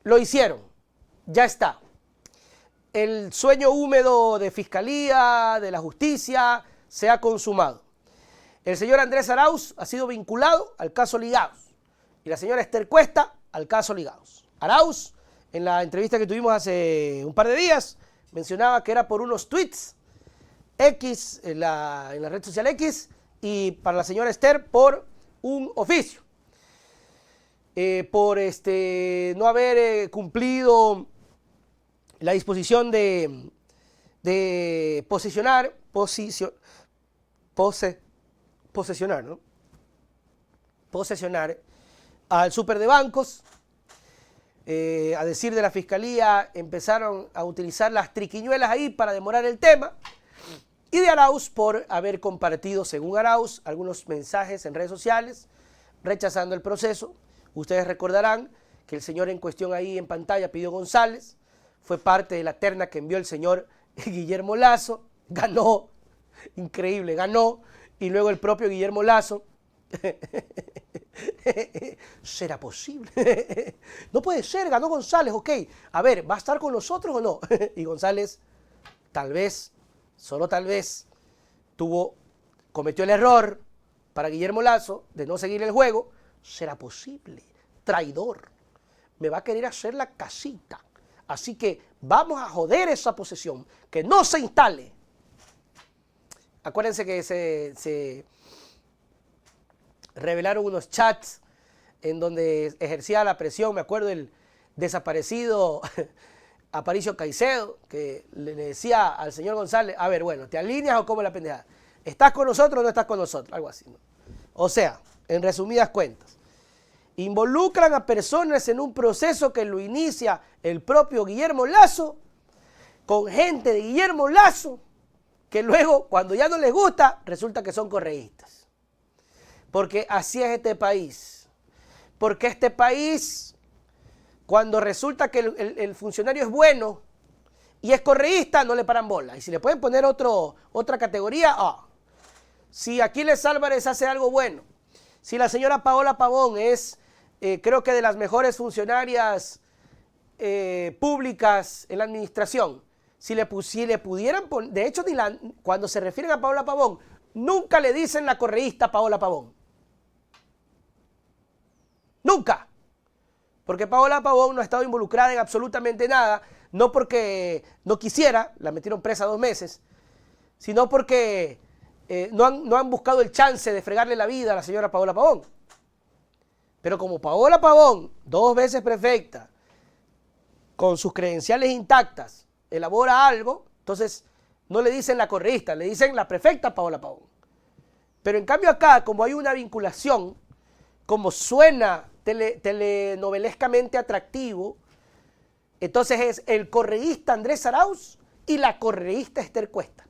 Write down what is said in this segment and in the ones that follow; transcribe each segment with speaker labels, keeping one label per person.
Speaker 1: lo hicieron, ya está. El sueño húmedo de Fiscalía, de la Justicia, se ha consumado. El señor Andrés Arauz ha sido vinculado al caso Ligados y la señora Esther Cuesta al caso Ligados. Arauz, en la entrevista que tuvimos hace un par de días, mencionaba que era por unos tweets X, en la red social X, y para la señora Esther por un oficio. Por no haber cumplido la disposición de posesionar, ¿no? Posesionar al súper de bancos. A decir de la Fiscalía, empezaron a utilizar las triquiñuelas ahí para demorar el tema. Y de Arauz por haber compartido, según Arauz, algunos mensajes en redes sociales rechazando el proceso. Ustedes recordarán que el señor en cuestión ahí en pantalla, Pidio González, fue parte de la terna que envió el señor Guillermo Lasso, ganó, increíble, ganó, y luego el propio Guillermo Lasso, ¿será posible? No puede ser, ganó González, ok, a ver, ¿va a estar con nosotros o no? Y González, tal vez, solo tal vez, cometió el error para Guillermo Lasso de no seguir el juego. ¿Será posible? Traidor. Me va a querer hacer la casita. Así que vamos a joder esa posesión. Que no se instale. Acuérdense que se revelaron unos chats en donde ejercía la presión. Me acuerdo el desaparecido Aparicio Caicedo, que le decía al señor González, a ver, bueno, ¿te alineas o cómo la pendejada? ¿Estás con nosotros o no estás con nosotros? Algo así, ¿no? O sea, en resumidas cuentas, involucran a personas en un proceso que lo inicia el propio Guillermo Lasso, con gente de Guillermo Lasso, que luego, cuando ya no les gusta, resulta que son correístas. Porque así es este país. Porque este país, cuando resulta que el funcionario es bueno y es correísta, no le paran bola. Y si le pueden poner otra categoría, si Aquiles Álvarez hace algo bueno, si la señora Paola Pavón es, creo que de las mejores funcionarias públicas en la administración, si le pudieran poner, de hecho, cuando se refieren a Paola Pavón, nunca le dicen la correísta Paola Pavón. Nunca. Porque Paola Pavón no ha estado involucrada en absolutamente nada, no porque no quisiera, la metieron presa 2 meses, sino porque no han buscado el chance de fregarle la vida a la señora Paola Pavón. Pero como Paola Pavón, 2 veces prefecta, con sus credenciales intactas, elabora algo, entonces no le dicen la correísta, le dicen la prefecta Paola Pavón. Pero en cambio acá, como hay una vinculación, como suena telenovelescamente atractivo, entonces es el correísta Andrés Arauz y la correísta Esther Cuesta.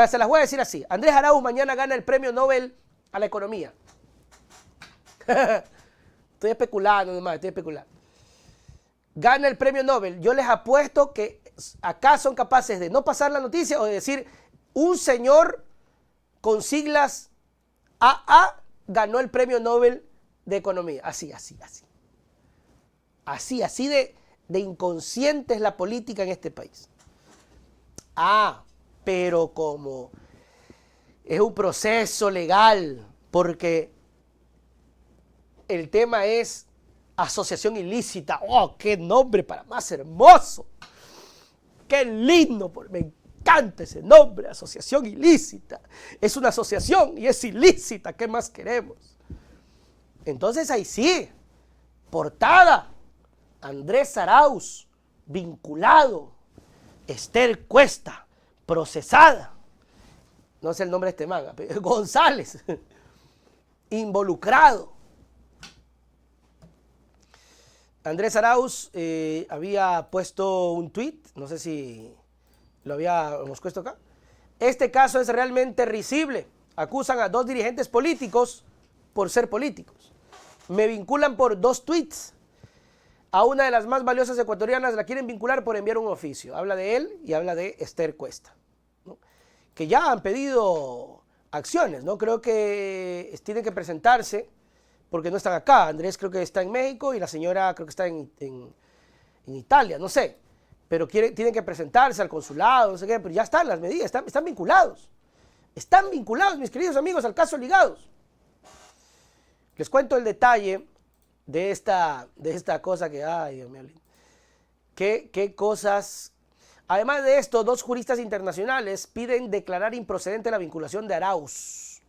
Speaker 1: Se las voy a decir así. Andrés Arauz mañana gana el premio Nobel a la economía. Estoy especulando nomás, estoy especulando. Gana el premio Nobel. Yo les apuesto que acá son capaces de no pasar la noticia o de decir un señor con siglas AA ganó el premio Nobel de economía. Así de inconsciente es la política en este país. Pero como es un proceso legal, porque el tema es asociación ilícita. ¡Oh, qué nombre para más hermoso! ¡Qué lindo! Me encanta ese nombre, asociación ilícita. Es una asociación y es ilícita. ¿Qué más queremos? Entonces ahí sí, portada, Andrés Arauz, vinculado, Esther Cuesta, procesada, no sé el nombre de este manga, González, involucrado. Andrés Arauz había puesto un tuit, no sé si lo habíamos puesto acá. Este caso es realmente risible. Acusan a 2 dirigentes políticos por ser políticos. Me vinculan por 2 tweets. A una de las más valiosas ecuatorianas la quieren vincular por enviar un oficio. Habla de él y habla de Esther Cuesta, ¿no? Que ya han pedido acciones, ¿no? Creo que tienen que presentarse porque no están acá. Andrés creo que está en México y la señora creo que está en Italia, no sé. Pero tienen que presentarse al consulado, no sé qué, pero ya están las medidas, están vinculados. Están vinculados, mis queridos amigos, al caso Ligados. Les cuento el detalle de esta cosa que, ay, Dios mío, qué cosas. Además de esto, 2 juristas internacionales piden declarar improcedente la vinculación de Arauz.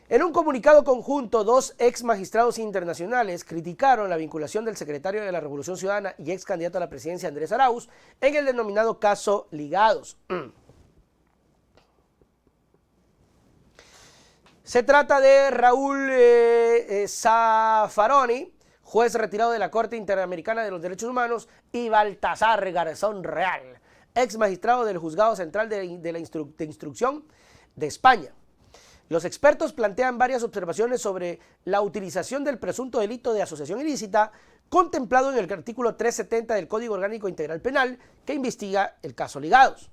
Speaker 1: En un comunicado conjunto, 2 ex magistrados internacionales criticaron la vinculación del secretario de la Revolución Ciudadana y ex candidato a la presidencia Andrés Arauz en el denominado caso Ligados. Se trata de Raúl Zaffaroni, juez retirado de la Corte Interamericana de los Derechos Humanos, y Baltasar Garzón Real, ex magistrado del Juzgado Central de Instrucción de España. Los expertos plantean varias observaciones sobre la utilización del presunto delito de asociación ilícita contemplado en el artículo 370 del Código Orgánico Integral Penal que investiga el caso Ligados.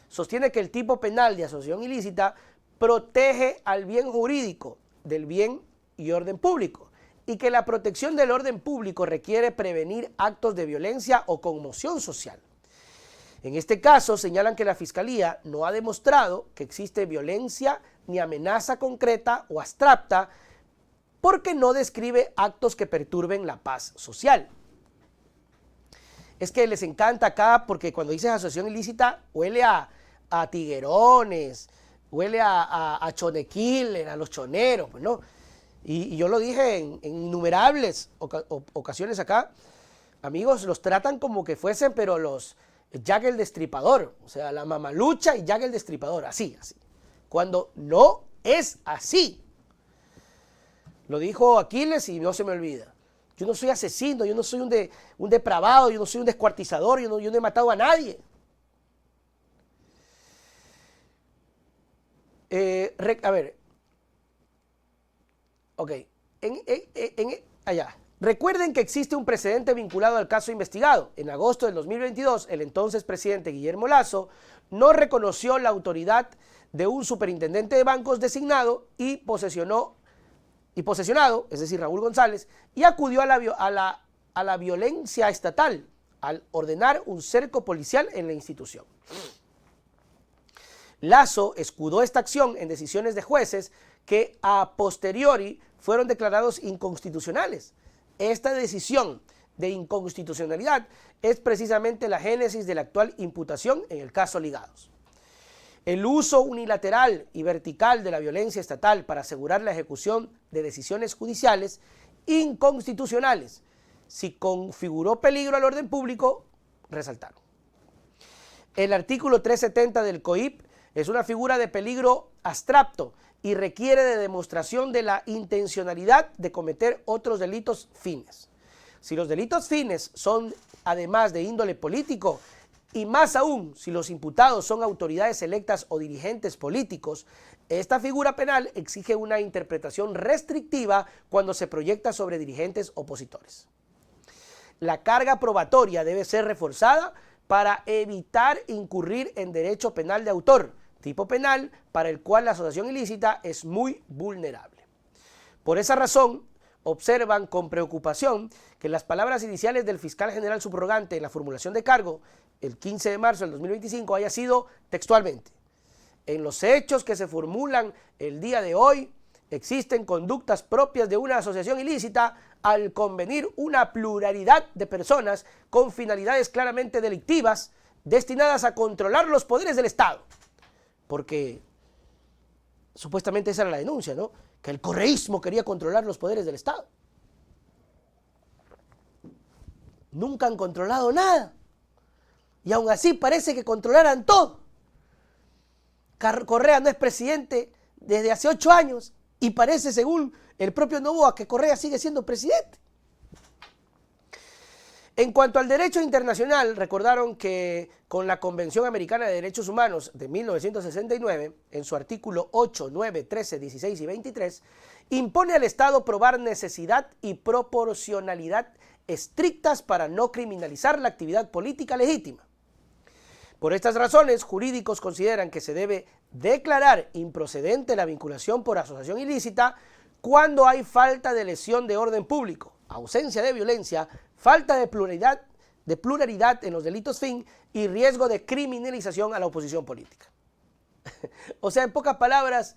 Speaker 1: Sostiene que el tipo penal de asociación ilícita protege al bien jurídico del bien y orden público y que la protección del orden público requiere prevenir actos de violencia o conmoción social. En este caso señalan que la Fiscalía no ha demostrado que existe violencia ni amenaza concreta o abstracta porque no describe actos que perturben la paz social. Es que les encanta acá porque cuando dices asociación ilícita huele a tiguerones, huele a chonequiller, a los choneros, pues no. Y yo lo dije en innumerables ocasiones acá. Amigos, los tratan como que fuesen, pero los Jack el Destripador, o sea, la mamalucha y Jack el Destripador, así. Cuando no es así. Lo dijo Aquiles y no se me olvida. Yo no soy asesino, yo no soy un depravado, yo no soy un descuartizador, yo no he matado a nadie. A ver. Ok. Allá. Recuerden que existe un precedente vinculado al caso investigado. En agosto del 2022, el entonces presidente Guillermo Lasso no reconoció la autoridad de un superintendente de bancos designado y posesionado, es decir, Raúl González, y acudió a la violencia estatal al ordenar un cerco policial en la institución. Lasso escudó esta acción en decisiones de jueces que a posteriori fueron declarados inconstitucionales. Esta decisión de inconstitucionalidad es precisamente la génesis de la actual imputación en el caso Ligados. El uso unilateral y vertical de la violencia estatal para asegurar la ejecución de decisiones judiciales inconstitucionales, si configuró peligro al orden público, resaltaron. El artículo 370 del COIP es una figura de peligro abstracto y requiere de demostración de la intencionalidad de cometer otros delitos fines. Si los delitos fines son además de índole político, y más aún si los imputados son autoridades electas o dirigentes políticos, esta figura penal exige una interpretación restrictiva cuando se proyecta sobre dirigentes opositores. La carga probatoria debe ser reforzada para evitar incurrir en derecho penal de autor, tipo penal para el cual la asociación ilícita es muy vulnerable. Por esa razón, observan con preocupación que las palabras iniciales del fiscal general subrogante en la formulación de cargo el 15 de marzo del 2025 haya sido textualmente: en los hechos que se formulan el día de hoy existen conductas propias de una asociación ilícita al convenir una pluralidad de personas con finalidades claramente delictivas destinadas a controlar los poderes del Estado. Porque supuestamente esa era la denuncia, ¿no? Que el correísmo quería controlar los poderes del Estado. Nunca han controlado nada. Y aún así parece que controlaran todo. Correa no es presidente desde hace 8 años y parece, según el propio Noboa, que Correa sigue siendo presidente. En cuanto al derecho internacional, recordaron que con la Convención Americana de Derechos Humanos de 1969, en su artículo 8, 9, 13, 16 y 23, impone al Estado probar necesidad y proporcionalidad estrictas para no criminalizar la actividad política legítima. Por estas razones, jurídicos consideran que se debe declarar improcedente la vinculación por asociación ilícita cuando hay falta de lesión de orden público, ausencia de violencia, falta de pluralidad en los delitos fin y riesgo de criminalización a la oposición política. O sea, en pocas palabras,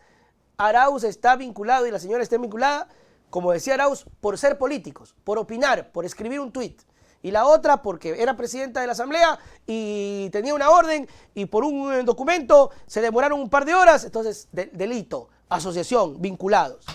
Speaker 1: Arauz está vinculado y la señora está vinculada, como decía Arauz, por ser políticos, por opinar, por escribir un tuit. Y la otra porque era presidenta de la Asamblea y tenía una orden y por un documento se demoraron un par de horas, entonces delito, asociación, vinculados.